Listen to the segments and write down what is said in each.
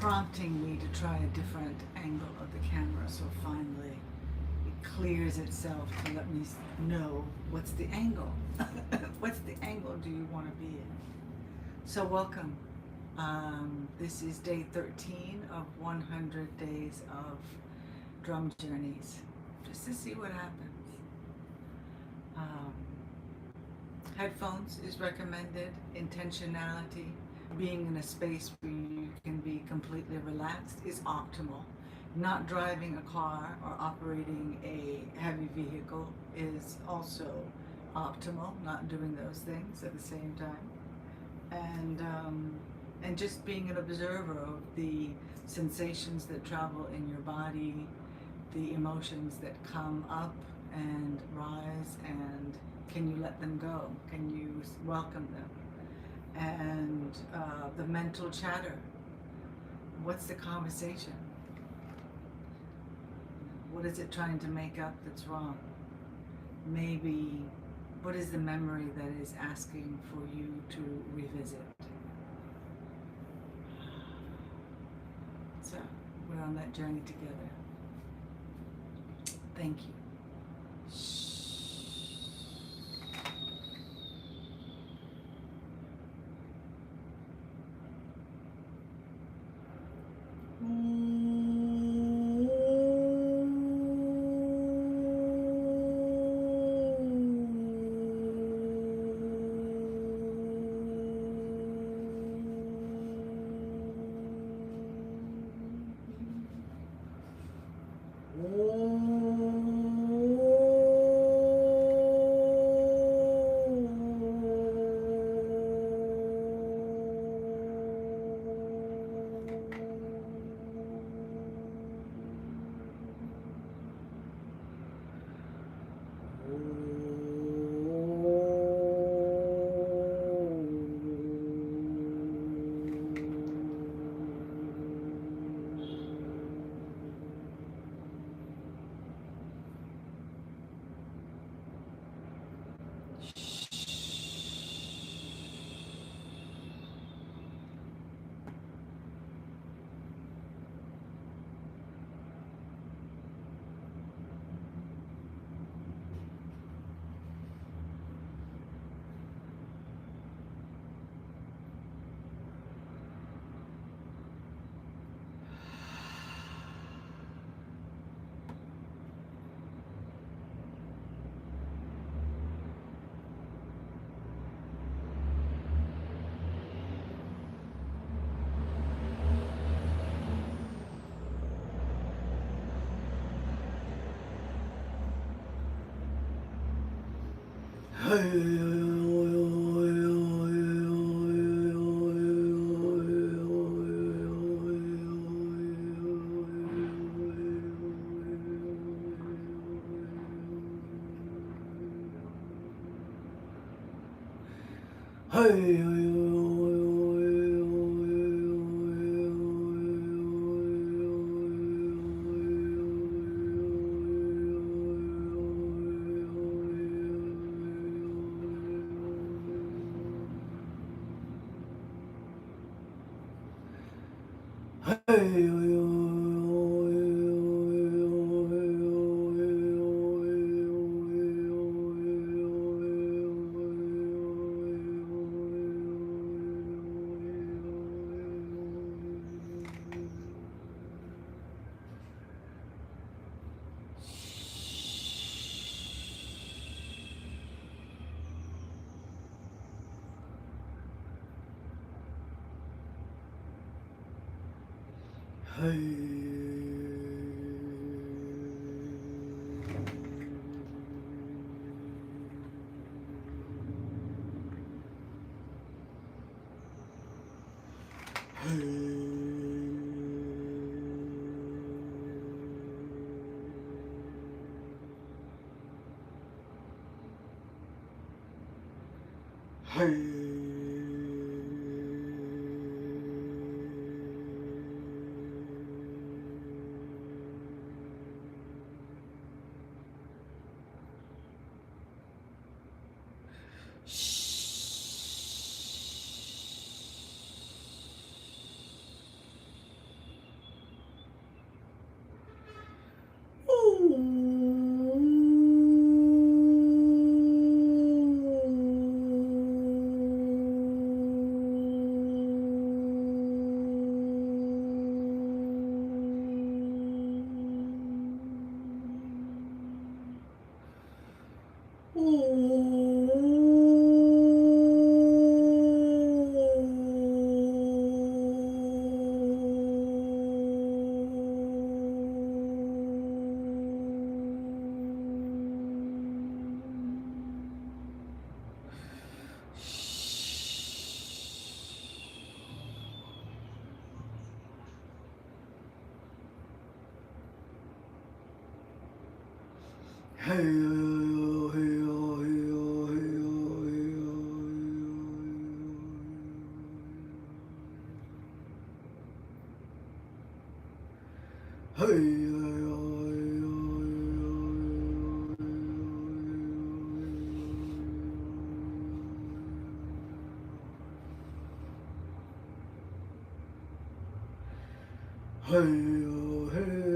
prompting me to try a different angle of the camera. So finally it clears itself to let me know what's the angle. What's the angle do you want to be in? So welcome. This is day 13 of 100 days of drum journeys, just to see what happens. Headphones is recommended. Intentionality, being in a space where you can be completely relaxed, is optimal. Not driving a car or operating a heavy vehicle is also optimal. Not doing those things at the same time. And just being an observer of the sensations that travel in your body, the emotions that come up and rise, and can you let them go? Can you welcome them? And the mental chatter. What's the conversation? What is it trying to make up that's wrong? Maybe what is the memory that is asking for you to revisit? So we're on that journey together. Thank you. Hey, oh, hey, oh, hey, oh, hey, oh, hey, oh, hey, hey, oh, hey,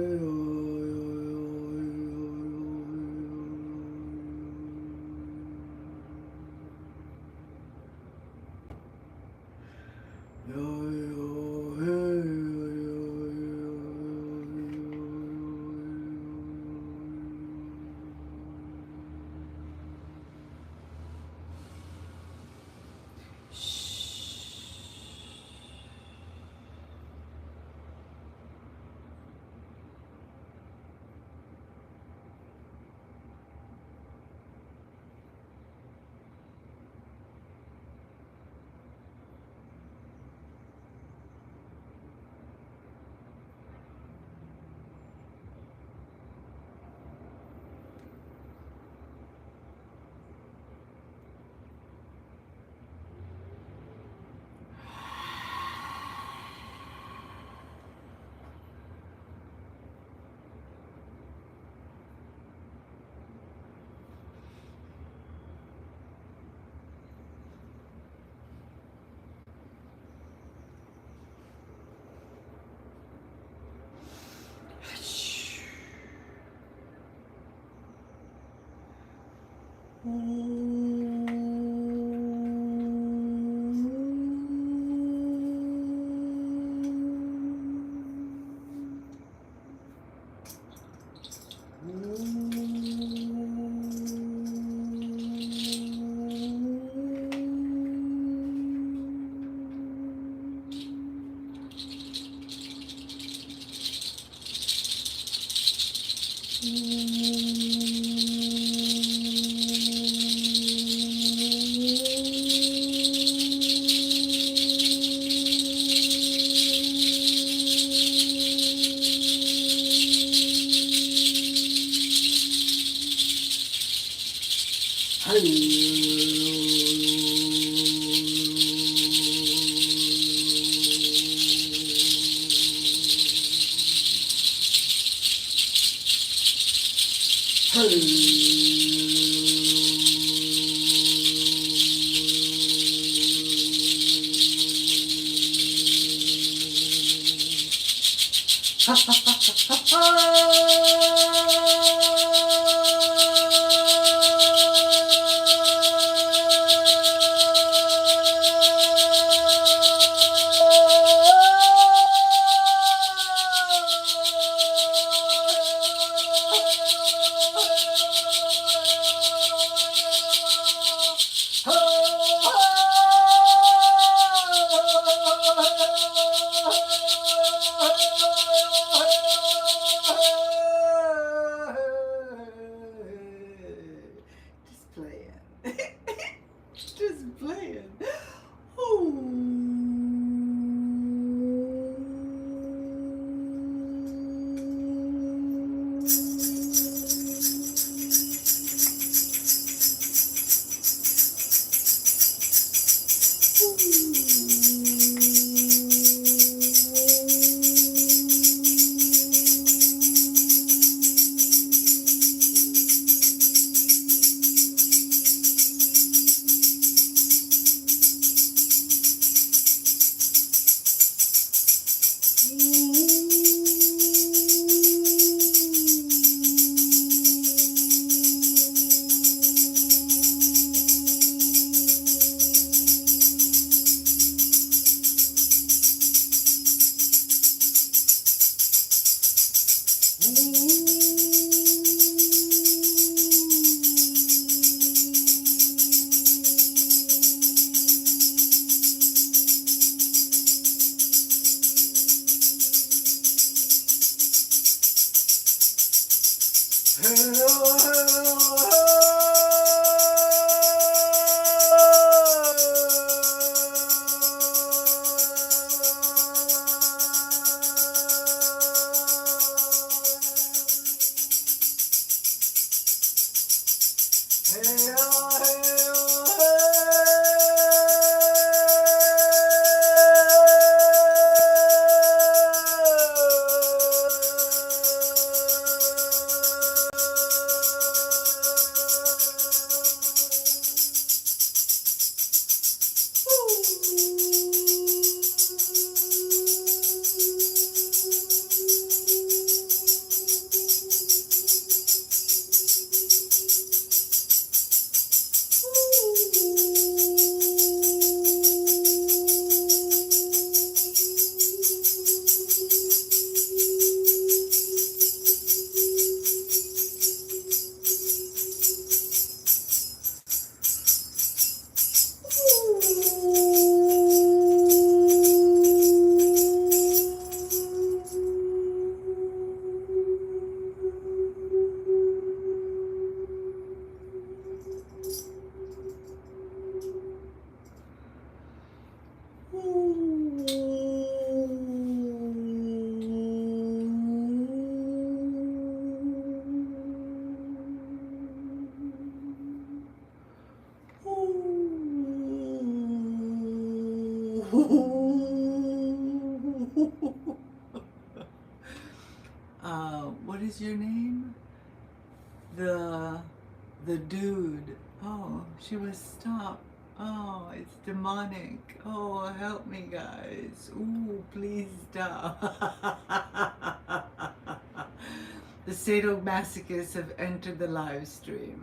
Just playing. Just playing. what is your name? The dude. Oh, she was stopped. Oh, it's demonic. Oh, help me, guys. Ooh, please stop. The sadomasochists have entered the live stream.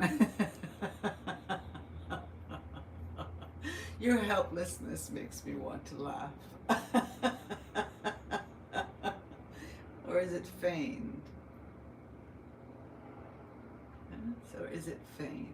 Your helplessness makes me want to laugh. Or is it feigned? Or is it feigned?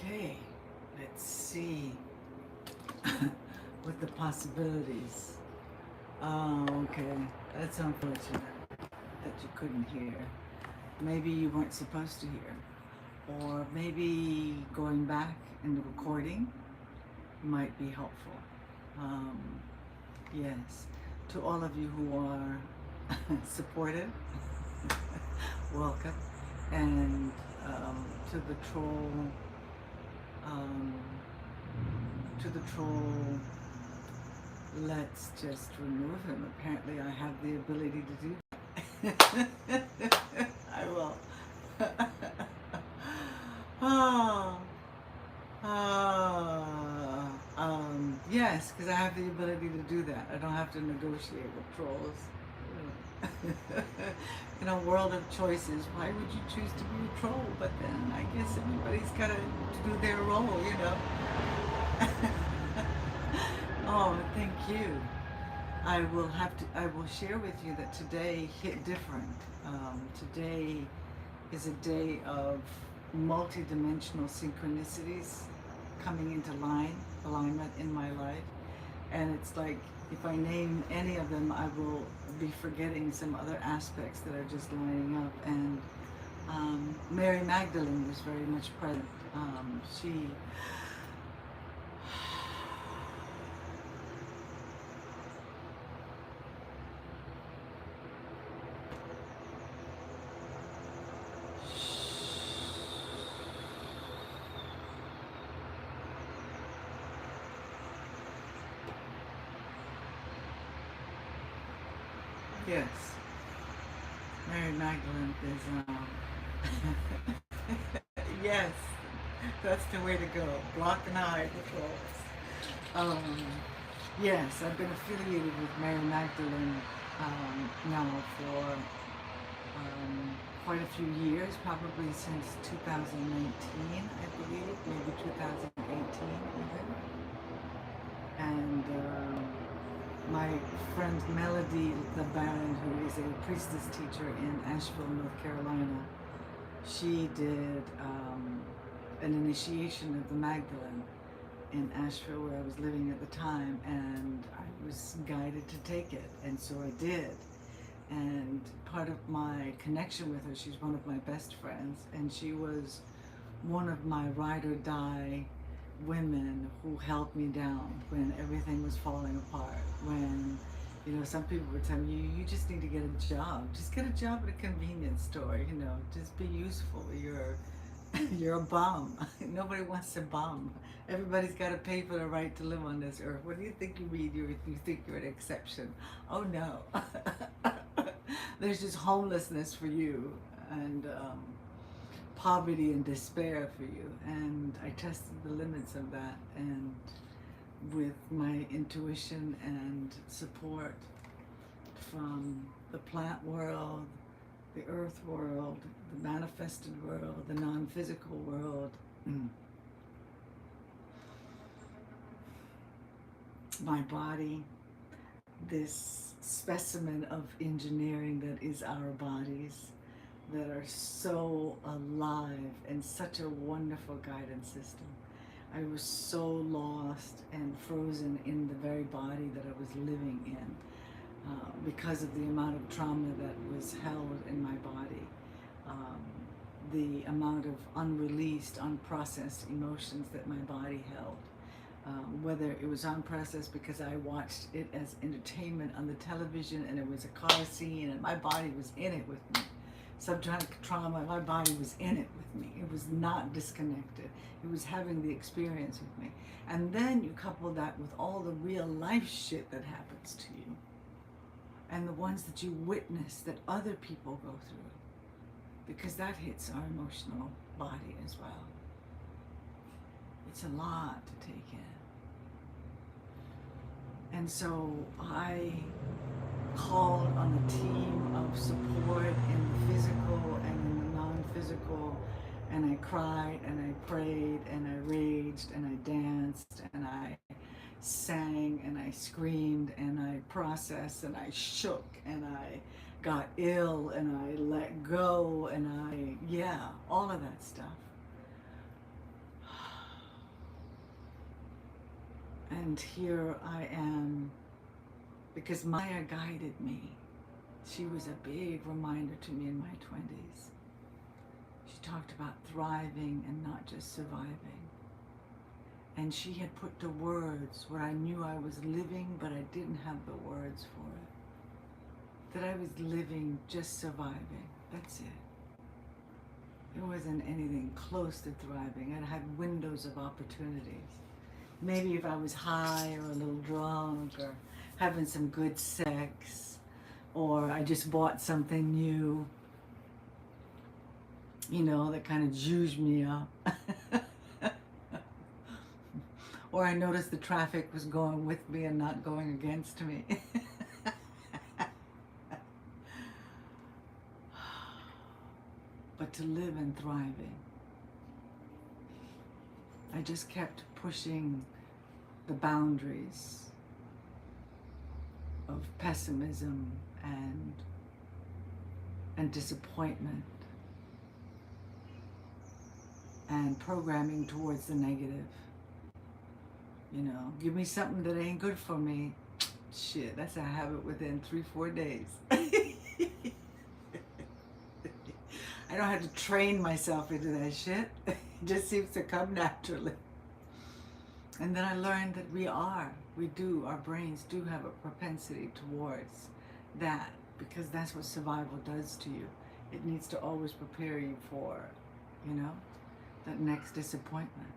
Okay, let's see what the possibilities. Oh, okay. That's unfortunate that you couldn't hear. Maybe you weren't supposed to hear. Or maybe going back in the recording might be helpful. Um, yes. To all of you who are supportive, welcome. And to the troll, um, let's just remove him. Apparently I have the ability to do that. I will. Oh, yes, because I have the ability to do that. I don't have to negotiate with trolls. In a world of choices, why would you choose to be a troll? But then I guess everybody's got to do their role, you know. Oh, thank you. I will share with you that today hit different. Today is a day of multi-dimensional synchronicities coming into alignment in my life. And it's like, if I name any of them, I will be forgetting some other aspects that are just lining up. And Mary Magdalene was very much present. She Yes, Mary Magdalene is, yes, that's the way to go. Block and hide the trolls. Yes, I've been affiliated with Mary Magdalene now for quite a few years, probably since 2019, I believe, maybe 2018 even. And my friend Melody LeBaron, who is a priestess teacher in Asheville, North Carolina, she did an initiation of the Magdalene in Asheville, where I was living at the time, and I was guided to take it, and so I did. And part of my connection with her, she's one of my best friends, and she was one of my ride or die women who held me down when everything was falling apart. When, you know, some people would tell me, you just need to get a job. Just get a job at a convenience store, you know, just be useful. You're a bum. Nobody wants to bum. Everybody's got to pay for the right to live on this earth. What do you think you mean? You think you're an exception? Oh no. There's just homelessness for you, and poverty and despair for you. And I tested the limits of that, and with my intuition and support from the plant world, the earth world, the manifested world, the non-physical world, my body, this specimen of engineering that is our bodies, that are so alive and such a wonderful guidance system. I was so lost and frozen in the very body that I was living in because of the amount of trauma that was held in my body, the amount of unreleased, unprocessed emotions that my body held. Whether it was unprocessed because I watched it as entertainment on the television and it was a car scene and my body was in it with me. Subtraumatic trauma, my body was in it with me. It was not disconnected. It was having the experience with me. And then you couple that with all the real life shit that happens to you and the ones that you witness that other people go through, because that hits our emotional body as well. It's a lot to take in. And so I called on a team of support in the physical and in the non-physical, and I cried and I prayed and I raged and I danced and I sang and I screamed and I processed and I shook and I got ill and I let go and all of that stuff. And here I am, because Maya guided me. She was a big reminder to me in my 20s. She talked about thriving and not just surviving. And she had put to words what I knew I was living, but I didn't have the words for it. That I was living just surviving. That's it. It wasn't anything close to thriving. I had windows of opportunities. Maybe if I was high or a little drunk or having some good sex, or I just bought something new, you know, that kind of juiced me up. Or I noticed the traffic was going with me and not going against me. But to live and thriving, I just kept pushing the boundaries of pessimism and disappointment and programming towards the negative. You know, give me something that ain't good for me. Shit, that's a habit within 3-4 days. I don't have to train myself into that shit. It just seems to come naturally. And then I learned that our brains do have a propensity towards that, because that's what survival does to you. It needs to always prepare you for, you know, that next disappointment,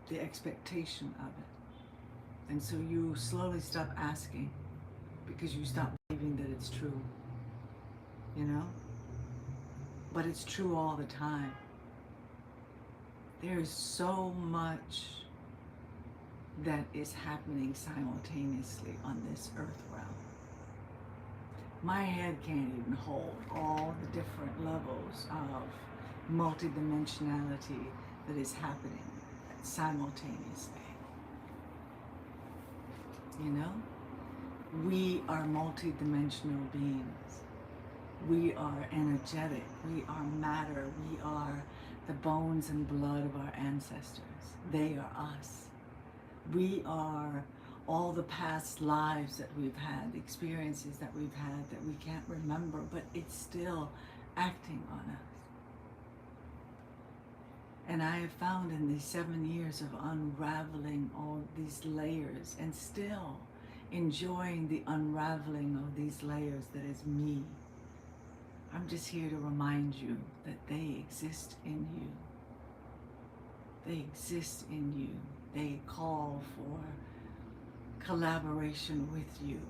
the expectation of it. And so you slowly stop asking, because you stop believing that it's true, you know? But it's true all the time. There is so much that is happening simultaneously on this earth realm. My head can't even hold all the different levels of multidimensionality that is happening simultaneously. You know? We are multidimensional beings. We are energetic. We are matter. We are the bones and blood of our ancestors. They are us. We are all the past lives that we've had, the experiences that we've had that we can't remember, but it's still acting on us. And I have found in these 7 years of unraveling all these layers and still enjoying the unraveling of these layers that is me, I'm just here to remind you that they exist in you. They exist in you. They call for collaboration with you.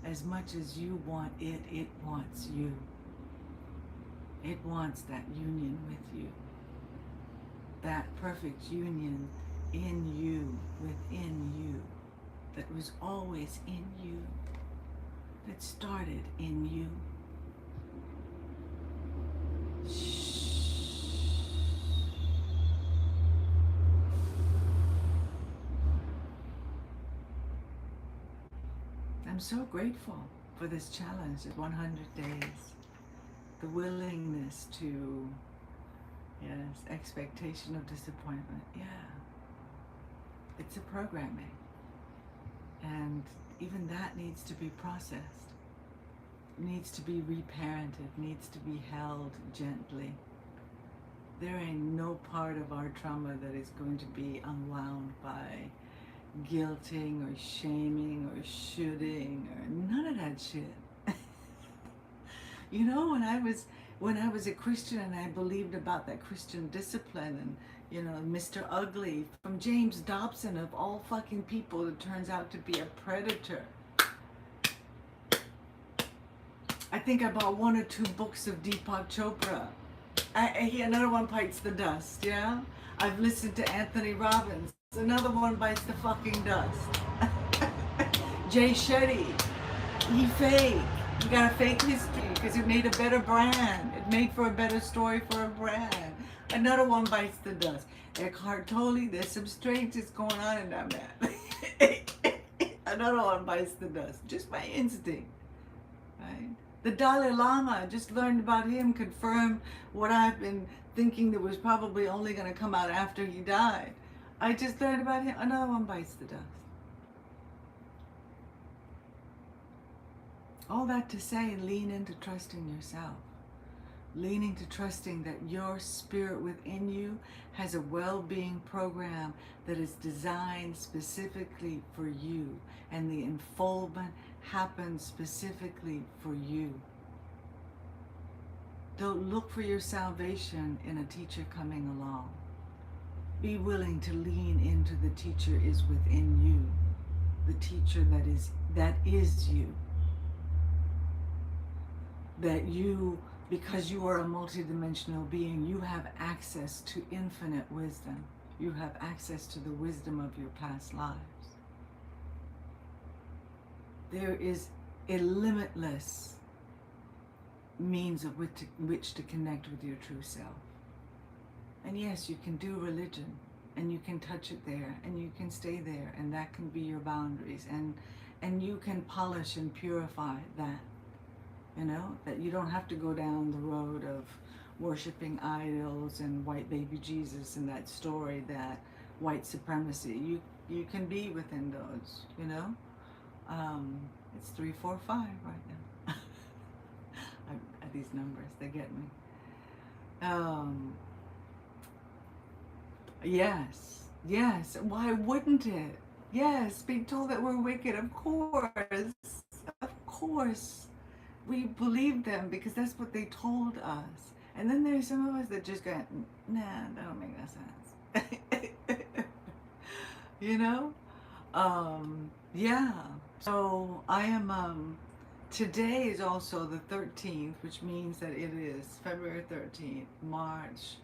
As much as you want it, it wants you. It wants that union with you. That perfect union in you, within you, that was always in you, that started in you. I'm so grateful for this challenge of 100 days. The willingness to, yes, expectation of disappointment. Yeah. It's a programming. And even that needs to be processed. Needs to be reparented, needs to be held gently. There ain't no part of our trauma that is going to be unwound by guilting or shaming or shooting or none of that shit. You know, when I was a Christian and I believed about that Christian discipline and, you know, Mr. Ugly from James Dobson of all fucking people that turns out to be a predator. I think I bought 1 or 2 books of Deepak Chopra. Another one bites the dust, yeah? I've listened to Anthony Robbins. Another one bites the fucking dust. Jay Shetty, he fake. You got a fake history because it made a better brand. It made for a better story for a brand. Another one bites the dust. Eckhart Tolle, there's some strangeness going on in that man. Another one bites the dust. Just my instinct, right? The Dalai Lama, I just learned about him, confirmed what I've been thinking that was probably only going to come out after he died. I just learned about him. Another one bites the dust. All that to say, lean into trusting yourself. Leaning to trusting that your spirit within you has a well-being program that is designed specifically for you, and the unfoldment happens specifically for you. Don't look for your salvation in a teacher coming along. Be willing to lean into the teacher is within you, the teacher that is you. That you, because you are a multidimensional being, you have access to infinite wisdom. You have access to the wisdom of your past lives. There is a limitless means of which to connect with your true self. And yes, you can do religion, and you can touch it there, and you can stay there, and that can be your boundaries, and you can polish and purify that. You know, that you don't have to go down the road of worshiping idols and white baby Jesus and that story, that white supremacy. You can be within those, you know. It's 3, 4, 5 right now. These numbers, they get me. Yes, why wouldn't it? Yes, being told that we're wicked, of course. We believe them because that's what they told us. And then there's some of us that just go, nah, that don't make no sense. You know? Yeah. So I am, today is also the 13th, which means that it is February 13th, March,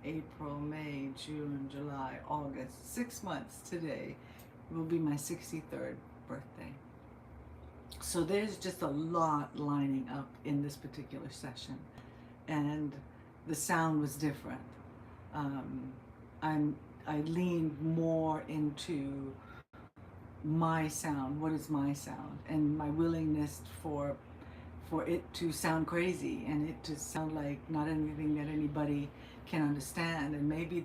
April, May, June, July, August. 6 months today will be my 63rd birthday. So there's just a lot lining up in this particular session, and the sound was different. I leaned more into my sound. What is my sound? And my willingness for it to sound crazy, and it to sound like not anything that anybody can understand. And maybe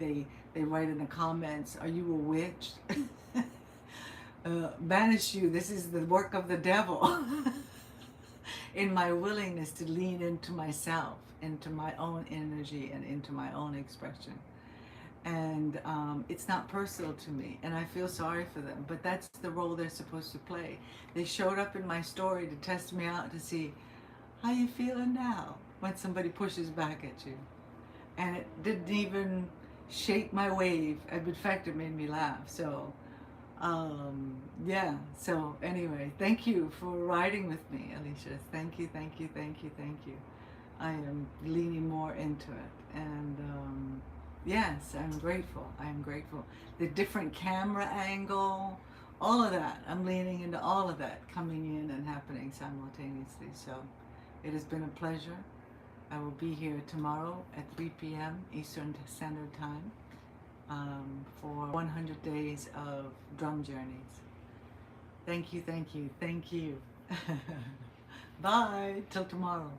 they write in the comments, "Are you a witch?" Banish you, this is the work of the devil. In my willingness to lean into myself, into my own energy, and into my own expression. And it's not personal to me, and I feel sorry for them, but that's the role they're supposed to play. They showed up in my story to test me out, to see how you feeling now when somebody pushes back at you. And it didn't even shake my wave. In fact, it made me laugh. So yeah, so anyway, thank you for riding with me, Alicia. Thank you. I am leaning more into it, and yes, I'm grateful. The different camera angle, all of that, I'm leaning into all of that, coming in and happening simultaneously. So it has been a pleasure. I will be here tomorrow at 3 p.m. Eastern Standard Time. For 100 days of drum journeys. Thank you. Bye, till tomorrow.